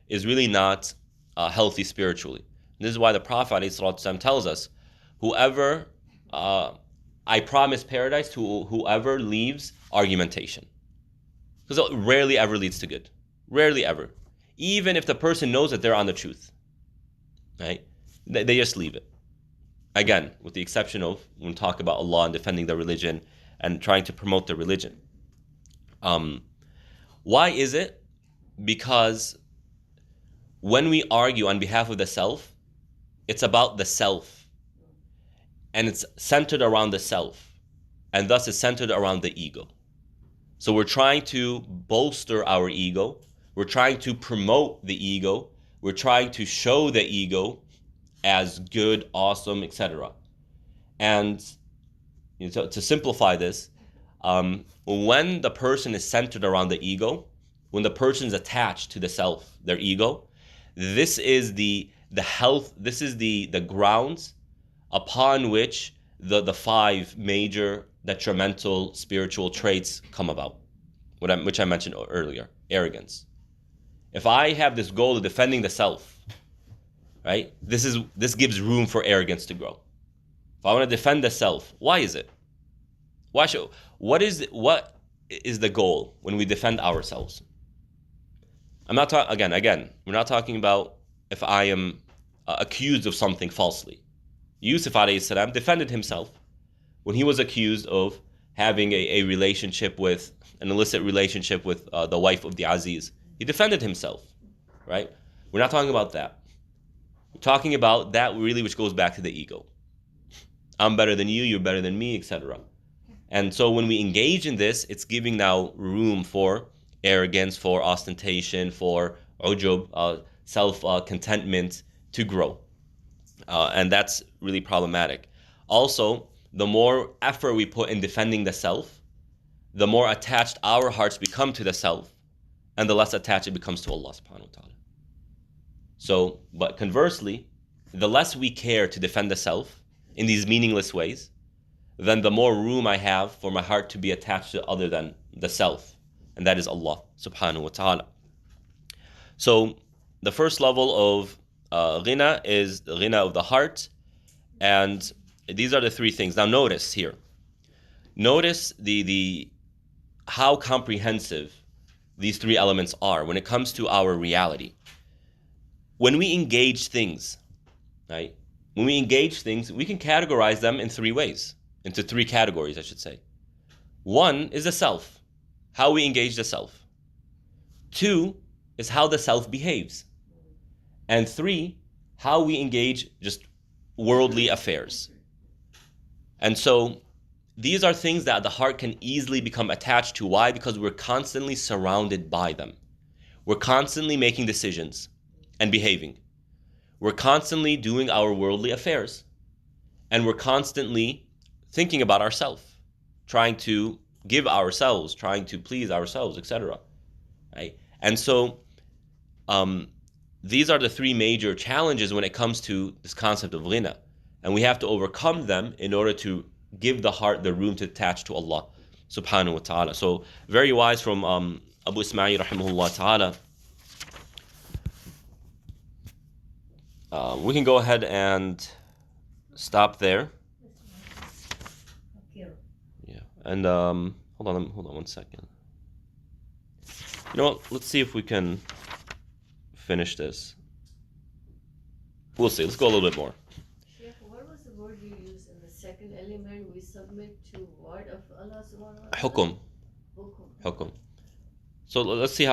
A: is really not healthy spiritually. This is why the Prophet ﷺ tells us, I promise paradise to whoever leaves argumentation. Because it rarely ever leads to good. Rarely ever. Even if the person knows that they're on the truth. right? They just leave it. Again, with the exception of when we talk about Allah and defending the religion and trying to promote the religion. Why is it? Because when we argue on behalf of the self, it's about the self. And it's centered around the self. And thus it's centered around the ego. So we're trying to bolster our ego. We're trying to promote the ego. We're trying to show the ego as good, awesome, etc. And to simplify this, when the person is centered around the ego, when the person is attached to the self, their ego, this is the health, this is the grounds upon which the five major detrimental spiritual traits come about, which I mentioned earlier. Arrogance. If I have this goal of defending the self, right, this gives room for arrogance to grow. If I want to defend the self, why is it? What is the goal when we defend ourselves? I'm not talking again. We're not talking about if I am accused of something falsely. Yusuf alayhi salam defended himself when he was accused of having a relationship with an illicit relationship with the wife of the Aziz. He defended himself, right? We're not talking about that. We're talking about that really which goes back to the ego. I'm better than you, you're better than me, etc. And so when we engage in this, it's giving now room for arrogance, for ostentation, for ujub, self-contentment to grow. And that's really problematic. Also, the more effort we put in defending the self, the more attached our hearts become to the self, and the less attached it becomes to Allah subhanahu wa ta'ala. So, but conversely, the less we care to defend the self in these meaningless ways, then the more room I have for my heart to be attached to other than the self, and that is Allah subhanahu wa ta'ala. So, the first level of ghina is the ghina of the heart, and these are the three things. Now notice here. Notice the how comprehensive these three elements are when it comes to our reality. When we engage things, right? When we engage things, we can categorize them in three ways, into three categories, I should say. One is the self, how we engage the self. Two is how the self behaves. And three, how we engage just worldly affairs. And so these are things that the heart can easily become attached to. Why? Because we're constantly surrounded by them. We're constantly making decisions and behaving. We're constantly doing our worldly affairs. And we're constantly thinking about ourselves, trying to give ourselves, trying to please ourselves, etc. Right? And so these are the three major challenges when it comes to this concept of ghina. And we have to overcome them in order to give the heart the room to attach to Allah subhanahu wa ta'ala. So very wise from Abu Ismail rahimahullah ta'ala. We can go ahead and stop there. Yeah. And hold on 1 second. You know what? Let's see if we can finish this. We'll see. Let's go a little bit more.
B: Sheikh, what was the word you used in the second element? We submit to what of Allah subhanahu wa ta'ala?
A: Hukum. Hukum. So let's see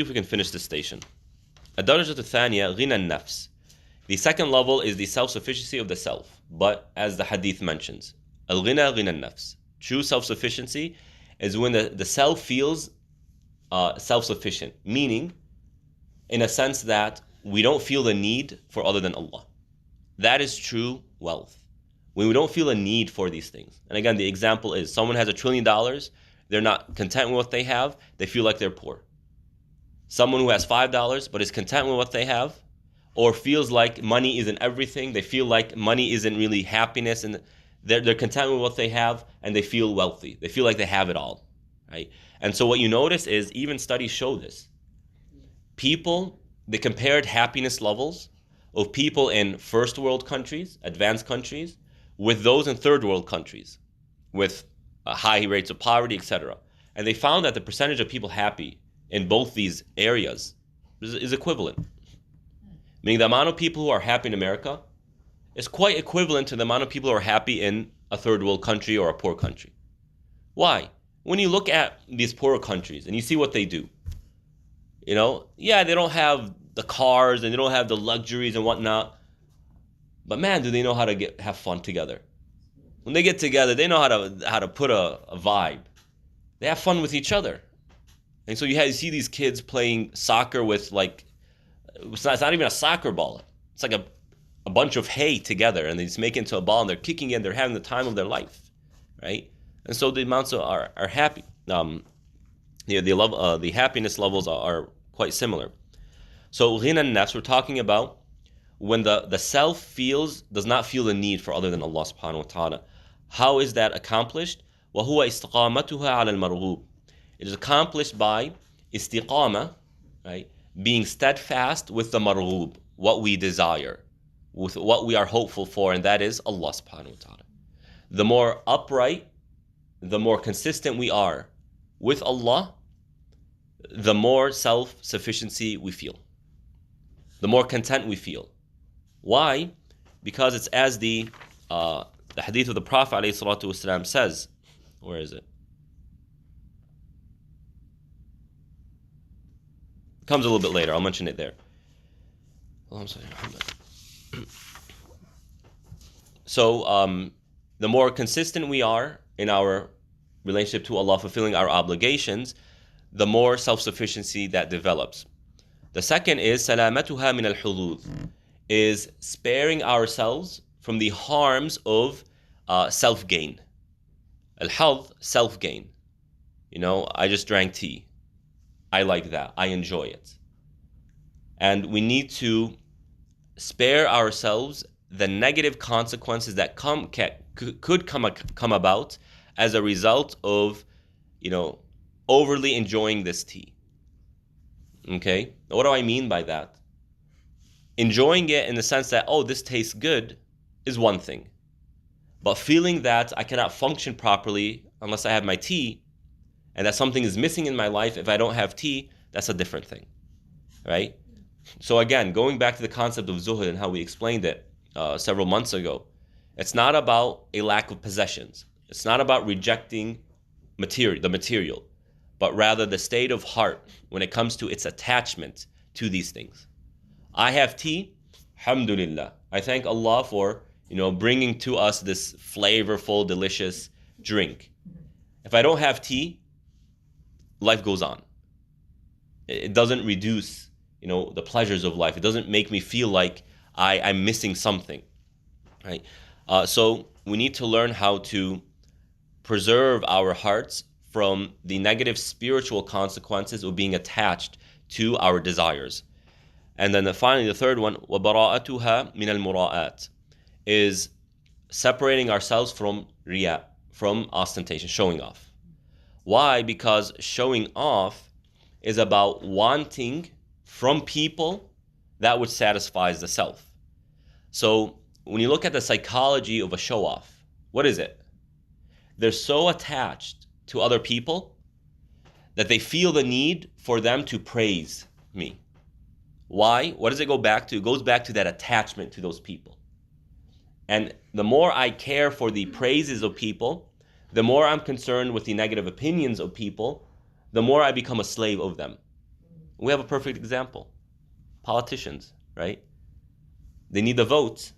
A: if we can finish this station. Ad-darajat al-thaniya, ghina an-nafs. The second level is the self-sufficiency of the self. But as the hadith mentions, al-ghina ghina an-nafs. True self-sufficiency is when the self feels self-sufficient, meaning in a sense that we don't feel the need for other than Allah. That is true wealth. When we don't feel a need for these things. And again, the example is someone has $1 trillion, they're not content with what they have, they feel like they're poor. Someone who has $5 but is content with what they have, or feels like money isn't everything, they feel like money isn't really happiness, and they're content with what they have, and they feel wealthy. They feel like they have it all, right? And so what you notice is, even studies show this. People, they compared happiness levels of people in first world countries, advanced countries, with those in third world countries, with high rates of poverty, etc. And they found that the percentage of people happy in both these areas is equivalent. Meaning the amount of people who are happy in America is quite equivalent to the amount of people who are happy in a third world country or a poor country. Why? When you look at these poorer countries and you see what they do, they don't have the cars and they don't have the luxuries and whatnot, but man, do they know how to have fun together. When they get together, they know how to put a vibe. They have fun with each other. And so you see these kids playing soccer with it's not even a soccer ball. It's like a bunch of hay together, and they just make it into a ball, and they're kicking it, and they're having the time of their life, right? And so the amounts are happy. The happiness levels are quite similar. So ghina nafs, we're talking about when the self does not feel the need for other than Allah subhanahu wa ta'ala. How is that accomplished? وَهُوَ إِسْتِقَامَتُهَا عَلَى الْمَرْغُوبِ. It is accomplished by istiqama, right? Being steadfast with the marghub, what we desire, with what we are hopeful for, and that is Allah subhanahu wa ta'ala. The more upright, the more consistent we are with Allah, the more self-sufficiency we feel, the more content we feel. Why? Because it's as the hadith of the Prophet ﷺ says. Where is it? It comes a little bit later. I'll mention it there. So the more consistent we are in our relationship to Allah, fulfilling our obligations, the more self-sufficiency that develops. The second is salamatuha min al-hudud, is sparing ourselves from the harms of self-gain. Al-hadh, self-gain. I just drank tea. I like that. I enjoy it. And we need to spare ourselves the negative consequences that could come about as a result of, overly enjoying this tea. Okay? What do I mean by that? Enjoying it in the sense that, this tastes good is one thing. But feeling that I cannot function properly unless I have my tea, and that something is missing in my life if I don't have tea, that's a different thing, right? So again, going back to the concept of zuhud and how we explained it several months ago, it's not about a lack of possessions. It's not about rejecting the material, but rather the state of heart when it comes to its attachment to these things. I have tea, alhamdulillah. I thank Allah for bringing to us this flavorful, delicious drink. If I don't have tea, life goes on. It doesn't reduce, the pleasures of life. It doesn't make me feel like I'm missing something, right? So we need to learn how to preserve our hearts from the negative spiritual consequences of being attached to our desires. And then finally, the third one, وَبَرَاءَتُهَا مِنَ الْمُرَاءَاتِ, is separating ourselves from riya, from ostentation, showing off. Why? Because showing off is about wanting from people that which satisfies the self. So when you look at the psychology of a show-off, what is it? They're so attached to other people that they feel the need for them to praise me. Why? What does it go back to? It goes back to that attachment to those people. And the more I care for the praises of people, the more I'm concerned with the negative opinions of people, the more I become a slave of them. We have a perfect example. Politicians, right? They need the votes.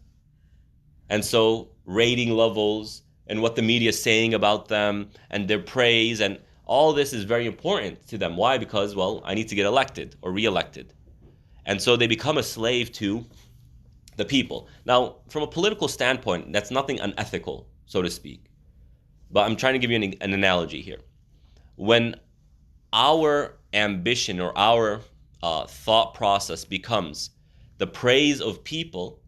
A: And so rating levels and what the media is saying about them and their praise and all this is very important to them. Why? Because, I need to get elected or re-elected. And so they become a slave to the people. Now, from a political standpoint, that's nothing unethical, so to speak. But I'm trying to give you an analogy here. When our ambition or our thought process becomes the praise of people,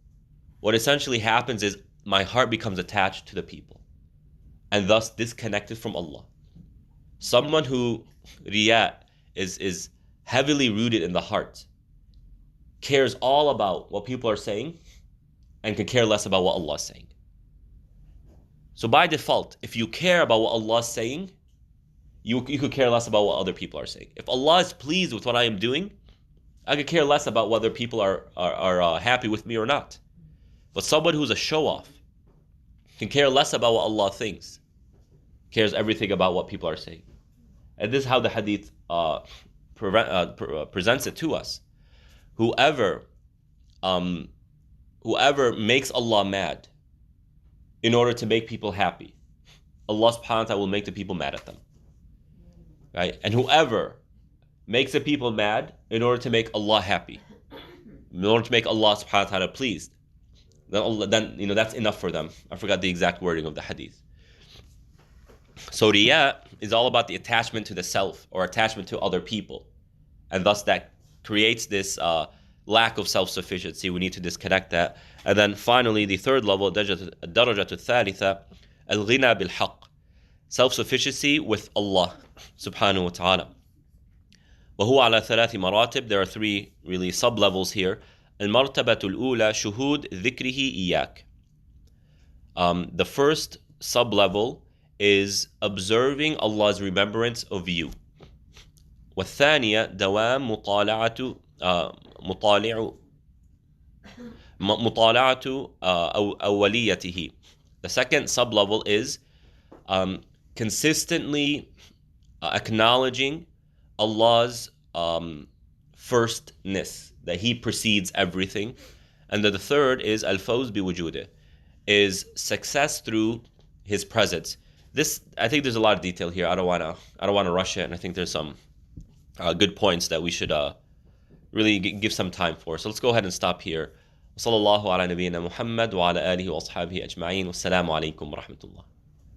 A: what essentially happens is my heart becomes attached to the people and thus disconnected from Allah. Someone who riya is heavily rooted in the heart, cares all about what people are saying and can care less about what Allah is saying. So by default, if you care about what Allah is saying, you could care less about what other people are saying. If Allah is pleased with what I am doing, I could care less about whether people are happy with me or not. But someone who's a show-off can care less about what Allah thinks, cares everything about what people are saying. And this is how the hadith presents it to us. Whoever makes Allah mad in order to make people happy, Allah subhanahu wa ta'ala will make the people mad at them. Right? And whoever makes the people mad in order to make Allah happy, in order to make Allah subhanahu wa ta'ala pleased, then that's enough for them. I forgot the exact wording of the hadith. So riya is all about the attachment to the self or attachment to other people. And thus that creates this lack of self-sufficiency. We need to disconnect that. And then finally, the third level, الدرجة الثالثة, al-Ghina bil-haq, self-sufficiency with Allah subhanahu wa ta'ala. وهو على ثلاث مراتب. There are three really sub-levels here. المرتبة الأولى شهود ذكره إياك. The first sub-level is observing Allah's remembrance of you. والثانية دوام مطالعة أوليته. The second sub-level is consistently acknowledging Allah's firstness, that He precedes everything. And then the third is al-fawz bi-wujudih, is success through His presence. This, I think there's a lot of detail here. I don't want to rush it, and I think there's some good points that we should really give some time for. So let's go ahead and stop here. وصلى الله على نبينا محمد وعلى آله وأصحابه أجمعين والسلام عليكم ورحمة الله.